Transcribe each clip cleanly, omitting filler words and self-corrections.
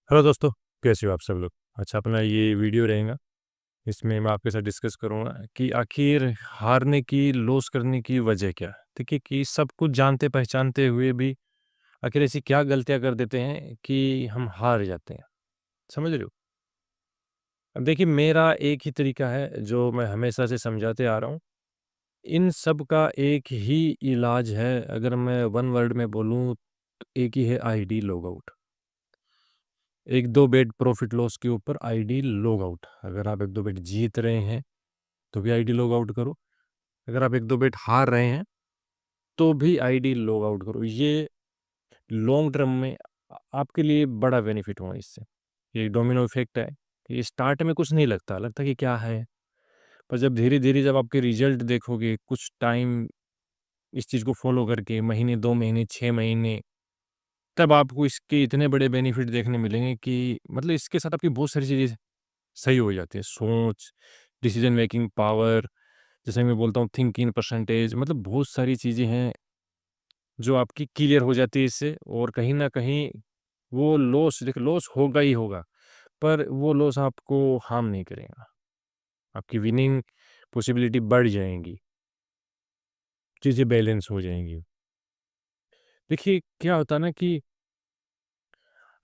Hello दोस्तों, कैसे हो आप सब लोग। अच्छा, अपना ये वीडियो रहेगा। इसमें मैं आपके साथ डिस्कस करूँगा कि आखिर हारने की, लॉस करने की वजह क्या है। देखिए कि सब कुछ जानते पहचानते हुए भी आखिर ऐसी क्या गलतियाँ कर देते हैं कि हम हार जाते हैं। समझ रहे हो। अब देखिए, मेरा एक ही तरीका है जो मैं हमेशा से समझाते आ रहा हूँ। इन सब का एक ही इलाज है। अगर मैं वन वर्ड में बोलूँ तो एक ही है, आईडी लॉग आउट। एक दो बेट प्रॉफिट लॉस के ऊपर आईडी लॉग आउट। अगर आप एक दो बेट जीत रहे हैं तो भी आईडी लॉग आउट करो। अगर आप एक दो बेट हार रहे हैं तो भी आईडी लॉग आउट करो। ये लॉन्ग टर्म में आपके लिए बड़ा बेनिफिट होगा इससे। ये डोमिनो इफेक्ट है। ये स्टार्ट में कुछ नहीं लगता, लगता कि क्या है, पर जब धीरे धीरे जब आपके रिजल्ट देखोगे कुछ टाइम इस चीज़ को फॉलो करके, महीने 2 महीने 6 महीने, तब आपको इसके इतने बड़े बेनिफिट देखने मिलेंगे कि मतलब इसके साथ आपकी बहुत सारी चीज़ें सही हो जाती है। सोच, डिसीजन मेकिंग पावर, जैसे मैं बोलता हूँ थिंकिंग परसेंटेज, मतलब बहुत सारी चीज़ें हैं जो आपकी क्लियर हो जाती है इससे। और कहीं न कहीं वो लॉस, देखिए लॉस होगा ही होगा, पर वो लॉस आपको हार्म नहीं करेगा। आपकी विनिंग पॉसिबिलिटी बढ़ जाएँगी, चीज़ें बैलेंस हो जाएँगी। देखिए क्या होता है ना कि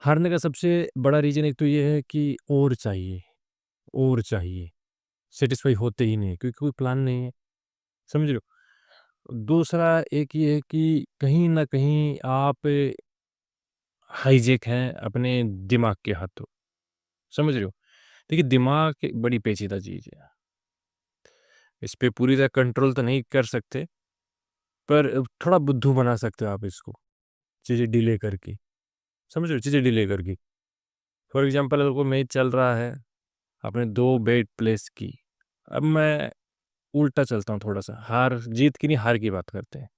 हारने का सबसे बड़ा रीज़न एक तो ये है कि और चाहिए, सैटिस्फाई होते ही नहीं, क्योंकि कोई प्लान नहीं है, समझ रहे हो? दूसरा एक ये है कि कहीं न कहीं आप हाइजैक हैं अपने दिमाग के हाथों, समझ रहे हो? देखिए दिमाग एक बड़ी पेचीदा चीज़ है। इस पे पूरी तरह कंट्रोल तो नहीं कर सकते, पर थोड़ा बुद्धू बना सकते हो आप इसको, चीज़ें डिले करके, समझ रहे हो? चीज़ें डिले करके। फॉर एग्ज़ाम्पल अगर कोई मैच चल रहा है, आपने 2 बेट प्लेस की। अब मैं उल्टा चलता हूँ थोड़ा-सा, हार-जीत की नहीं, हार की बात करते हैं।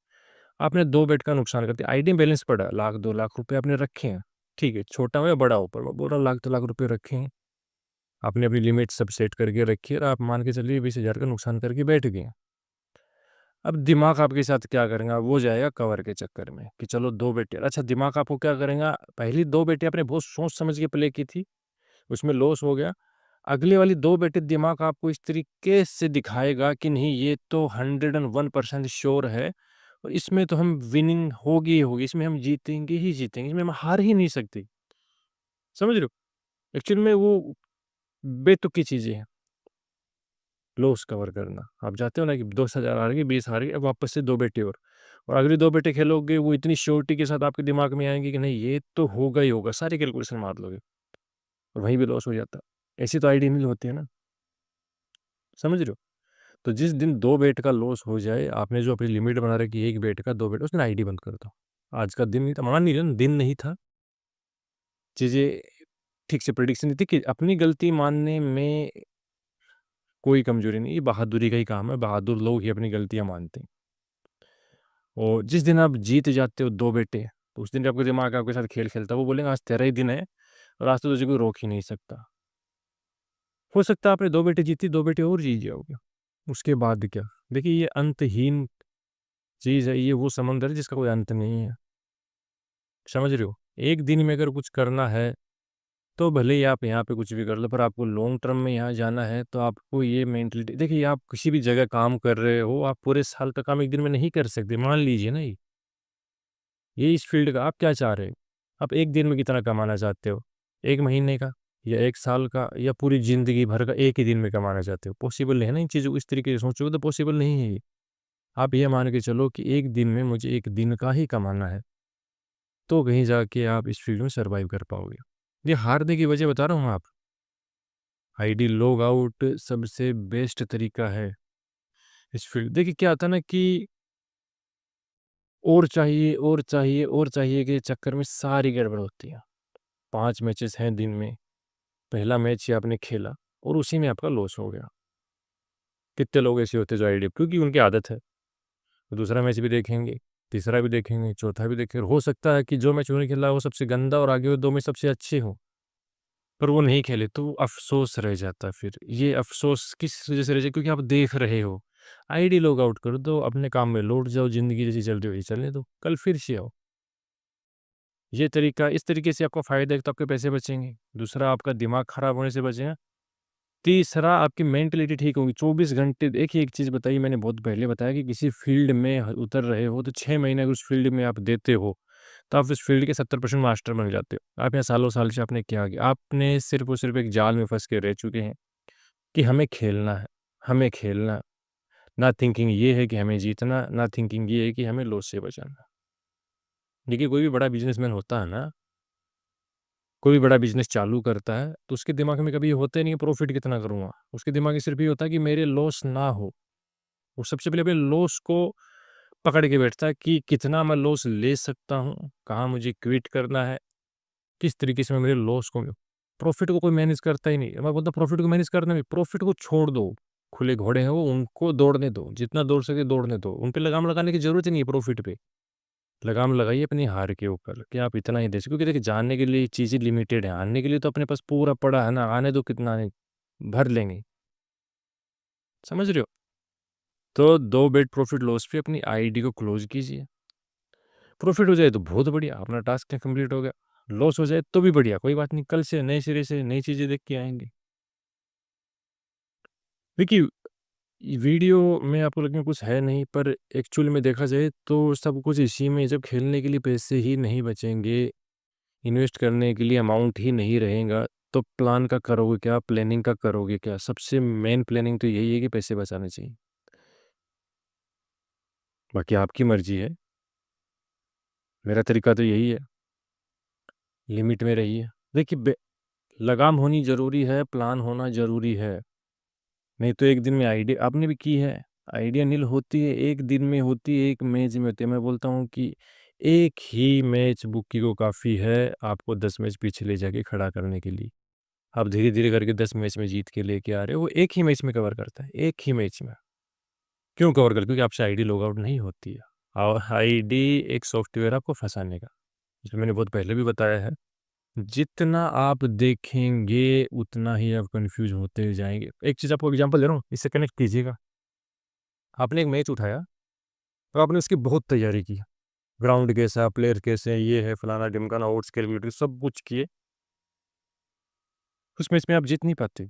आपने 2 बेट का नुकसान कर दिया, आईडी में बैलेंस पड़ा, लाख 2 लाख रुपए आपने रखे हैं, ठीक है, छोटा हो या बड़ा हो, पर मैं बोल रहा हूँ लाख 2 लाख रुपए रखे हैं। आपने अपनी लिमिट सब सेट करके रखी है और आप मान के चलिए 20,000 का नुकसान करके बैठ गए। अब दिमाग आपके साथ क्या करेगा, वो जाएगा कवर के चक्कर में कि चलो 2 बेटे, अच्छा दिमाग आपको क्या करेगा, पहली 2 बेटे आपने बहुत सोच समझ के प्ले की थी, उसमें लॉस हो गया। अगली वाली 2 बेटे दिमाग आपको इस तरीके से दिखाएगा कि नहीं ये तो 101% श्योर है और इसमें तो हम विनिंग होगी ही होगी, इसमें हम जीतेंगे ही जीतेंगे, इसमें हम हार ही नहीं सकते। समझ रहे हो? एक्चुअल में वो बेतुकी चीज़ें हैं। लॉस कवर करना। आप चाहते हो ना कि 10,000 हार गए, 20 हार गए, अब वापस से 2 बेटे और अगली 2 बेटे खेलोगे, वो इतनी श्योरिटी के साथ आपके दिमाग में आएँगे कि नहीं ये तो होगा ही होगा, सारी कैलकुलेशन मार लोगे और वहीं भी लॉस हो जाता। ऐसी तो आईडी नहीं होती है ना, समझ रहे हो? तो जिस दिन 2 बेट का लॉस हो जाए, आपने जो अपनी लिमिट बना रखी है 1 बेट का, 2 बेट, उस दिन आईडी बंद कर दो। आज का दिन नहीं था, मान लीजिए ना दिन नहीं था, चीज़ें ठीक से प्रेडिक्शन नहीं थी कि अपनी गलती मानने में कोई कमज़ोरी नहीं, ये बहादुरी का ही काम है, बहादुर लोग ही अपनी गलतियाँ मानते हैं। और जिस दिन आप जीत जाते हो 2 बेटे, तो उस दिन आपका दिमाग आपके साथ खेल खेलता है, वो बोलेंगे आज तेरा ही दिन है और आज तो तुझे कोई रोक ही नहीं सकता। हो सकता है आपने 2 बेटे जीती, 2 बेटे और जीत जाओगे। उसके बाद क्या? देखिए ये अंतहीन चीज़ है, ये वो समंदर है जिसका कोई अंत नहीं है। समझ रहे हो? एक दिन में अगर कुछ करना है, तो भले ही आप यहाँ पे कुछ भी कर लो, पर आपको लॉन्ग टर्म में यहाँ जाना है, तो आपको ये मेंटालिटी, देखिए आप किसी भी जगह काम कर रहे हो, आप पूरे साल का काम एक दिन में नहीं कर सकते। मान लीजिए ना ये इस फ़ील्ड का आप क्या चाह रहे हो? आप 1 दिन में कितना कमाना चाहते हो? 1 महीने का या 1 साल का या पूरी ज़िंदगी भर का एक ही दिन में कमाना चाहते हो? पॉसिबल नहीं है ना, इन चीज़ों को इस तरीके से सोचोगे तो पॉसिबल नहीं है ये। आप ये मान के चलो कि 1 दिन में मुझे 1 दिन का ही कमाना है, तो कहीं जाके आप इस फ़ील्ड में सर्वाइव कर पाओगे। ये हारने की वजह बता रहा हूँ आप, आईडी लॉग आउट सबसे बेस्ट तरीका है इस फ़ील्ड। देखिए क्या होता है ना कि और चाहिए, और चाहिए, और चाहिए के चक्कर में सारी गड़बड़ होती है। 5 मैचेज़ हैं दिन में, पहला मैच ही आपने खेला और उसी में आपका लॉस हो गया। कितने लोग ऐसे होते हैं जो आईडी, क्योंकि उनकी आदत है, वो दूसरा मैच भी देखेंगे, तीसरा भी देखेंगे, चौथा भी देखेंगे। हो सकता है कि जो मैच उन्होंने खेला है वो सबसे गंदा और आगे वो 2 में सबसे अच्छे हों, पर वो नहीं खेले तो वो अफ़सोस रह जाता है फिर। ये अफ़सोस किस वज़ह से रह जाए, क्योंकि आप देख रहे हो। आईडी लॉग आउट कर दो, अपने काम में लौट जाओ, ज़िंदगी जैसी चल रही है वैसी चलने दो, कल फिर से आओ। ये तरीका, इस तरीके से आपको फ़ायदा है तो आपके पैसे बचेंगे, दूसरा आपका दिमाग ख़राब होने से बचेगा, तीसरा आपकी मेंटलिटी ठीक होगी। 24 घंटे देखिए, एक चीज़ बताइए, मैंने बहुत पहले बताया कि किसी फ़ील्ड में उतर रहे हो तो 6 महीने अगर उस फ़ील्ड में आप देते हो, तो आप उस फ़ील्ड के 70% मास्टर बन जाते हो। आप यहाँ सालों-साल से आपने क्या किया? आपने सिर्फ़ और सिर्फ़ एक जाल में फँस के रह चुके हैं कि हमें खेलना है, हमें खेलना है। ना थिंकिंग ये है कि हमें जीतना, ना थिंकिंग ये है कि हमें लॉस से बचाना। देखिए, कोई भी बड़ा बिज़नेसमैन होता है ना, कोई भी बड़ा बिज़नेस चालू करता है, तो उसके दिमाग में कभी ये होता ही नहीं है प्रॉफ़िट कितना करूँगा। उसके दिमाग में सिर्फ़ ये होता है कि मेरे लॉस ना हो। वो सबसे पहले अपने लॉस को पकड़ के बैठता है कि कितना मैं लॉस ले सकता हूँ, कहाँ मुझे क्विट करना है, किस तरीके से मैं मेरे लॉस को, प्रॉफ़िट को कोई मैनेज करता ही नहीं। मैं बोलता हूँ प्रॉफ़िट को मैनेज करना भी, प्रॉफ़िट को छोड़ दो। खुले घोड़े हैं वो, उनको दौड़ने दो, जितना दौड़ सके दौड़ने दो। उन पे लगाम लगाने की ज़रूरत ही नहीं है प्रॉफ़िट पे। लगाम लगाइए अपनी हार के ऊपर कि आप इतना ही दे सको, क्योंकि देखिए जानने के लिए चीज़ें लिमिटेड हैं, आने के लिए तो अपने पास पूरा पड़ा है ना, आने दो कितना आने, भर लेंगे। समझ रहे हो? तो 2 बेट प्रॉफ़िट लॉस पे अपनी आईडी को क्लोज़ कीजिए। प्रॉफ़िट हो जाए तो बहुत बढ़िया, अपना टास्क कंप्लीट हो गया। लॉस हो जाए तो भी बढ़िया, कोई बात नहीं, कल से नए सिरे से नई चीज़ें देख के आएँगे। देखिए, वीडियो में आपको लगेगा कुछ है नहीं, पर एक्चुअल में देखा जाए तो सब कुछ इसी में, जब खेलने के लिए पैसे ही नहीं बचेंगे, इन्वेस्ट करने के लिए अमाउंट ही नहीं रहेगा, तो प्लान का करोगे क्या? प्लानिंग का करोगे क्या? सबसे मेन प्लानिंग तो यही है कि पैसे बचाने चाहिए। बाकी आपकी मर्ज़ी है, मेरा तरीका तो यही है, लिमिट में रहिए। देखिए, लगाम होनी ज़रूरी है, प्लान होना ज़रूरी है। नहीं तो एक दिन में आइडिया आपने भी की है, आइडिया नील होती है, एक दिन में होती है, एक मैच में होती है। मैं बोलता हूँ कि एक ही मैच बुक्की को काफ़ी है, आपको 10 मैच पीछे ले जाके खड़ा करने के लिए। आप धीरे-धीरे करके 10 मैच में जीत के लेके आ रहे हो, वो एक ही मैच में कवर करता है, एक ही मैच में। क्यों कवर कर? क्योंकि आपसे आईडी लॉग आउट नहीं होती है। और आईडी एक सॉफ्टवेयर है आपको फँसाने का, जो मैंने बहुत पहले भी बताया है। जितना आप देखेंगे, उतना ही आप कन्फ्यूज़ होते जाएँगे। एक चीज़ आपको एग्ज़ाम्पल दे रहा हूँ, इससे कनेक्ट कीजिएगा। आपने एक मैच उठाया, तो आपने उसकी बहुत तैयारी की। ग्राउंड कैसा, प्लेयर कैसे हैं, ये है, फलाना-ढिमकाना, ओट्स कैलकुलेटर सब कुछ किए। उस मैच में आप जीत नहीं पाते।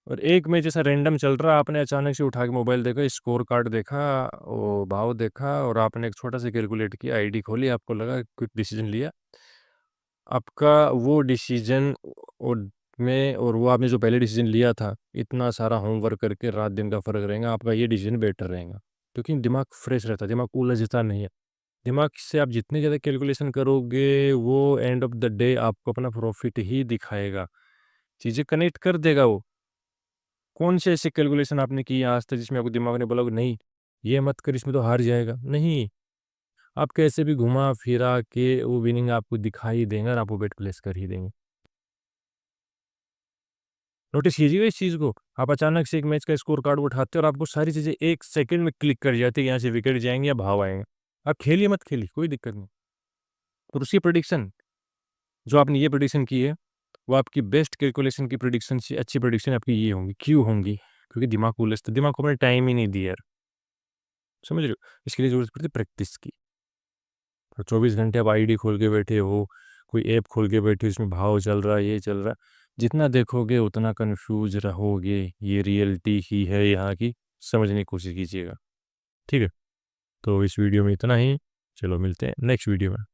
और एक मैच ऐसा रैंडम चल रहा, आपने अचानक से उठा के मोबाइल देखा, स्कोर कार्ड देखा, वो भाव देखा और आपने एक छोटा-सा कैलकुलेट किया, आईडी खोली, आपको लगा क्विक डिसीज़न लिया। आपका वो डिसीज़न और और वो आपने जो पहले डिसीज़न लिया था, इतना सारा होमवर्क करके रात-दिन का फ़र्क रहेगा, आपका ये डिसीज़न बेटर रहेगा। क्योंकि दिमाग फ्रेश रहता है, दिमाग उलझता नहीं है। दिमाग से आप जितनी ज़्यादा कैलकुलेशन करोगे, वो एंड ऑफ द डे आपको अपना प्रॉफ़िट ही दिखाएगा। चीज़ें कनेक्ट कर देगा वो। कौन से ऐसे कैलकुलेशन आपने किए आज तक जिसमें आपको दिमाग ने बोला कि नहीं, ये मत कर, इसमें तो हार जाएगा? नहीं, आप कैसे भी घुमा-फिरा के वो विनिंग आपको दिखा ही देंगे और आप वो बेट प्लेस कर ही देंगे। नोटिस कीजिएगा इस चीज़ को। आप अचानक से एक मैच का स्कोर कार्ड उठाते हो और आपको सारी चीज़ें 1 सेकंड में क्लिक कर जाती है, यहाँ से विकेट जाएँगे या भाव आएगा। आप खेलिए मत खेलिए, कोई दिक्कत नहीं। और उसकी प्रेडिक्शन, जो आपने ये प्रेडिक्शन की है, वो आपकी बेस्ट कैलकुलेशन की प्रेडिक्शन से अच्छी प्रेडिक्शन आपकी ये होंगी। क्यों होंगी? क्योंकि दिमाग को उलझता, दिमाग को आपने टाइम ही नहीं दिया यार। समझ रहे हो? इसके लिए ज़रूरत पड़ती है प्रैक्टिस की। और 24 घंटे आप आईडी खोल के बैठे हो, कोई ऐप खोल के बैठे हो, इसमें भाव चल रहा है, ये चल रहा है। जितना देखोगे उतना कन्फ्यूज़ रहोगे। ये रियलिटी ही है यहाँ की, समझने की कोशिश कीजिएगा। ठीक है? तो इस वीडियो में इतना ही। चलो मिलते हैं नेक्स्ट वीडियो में।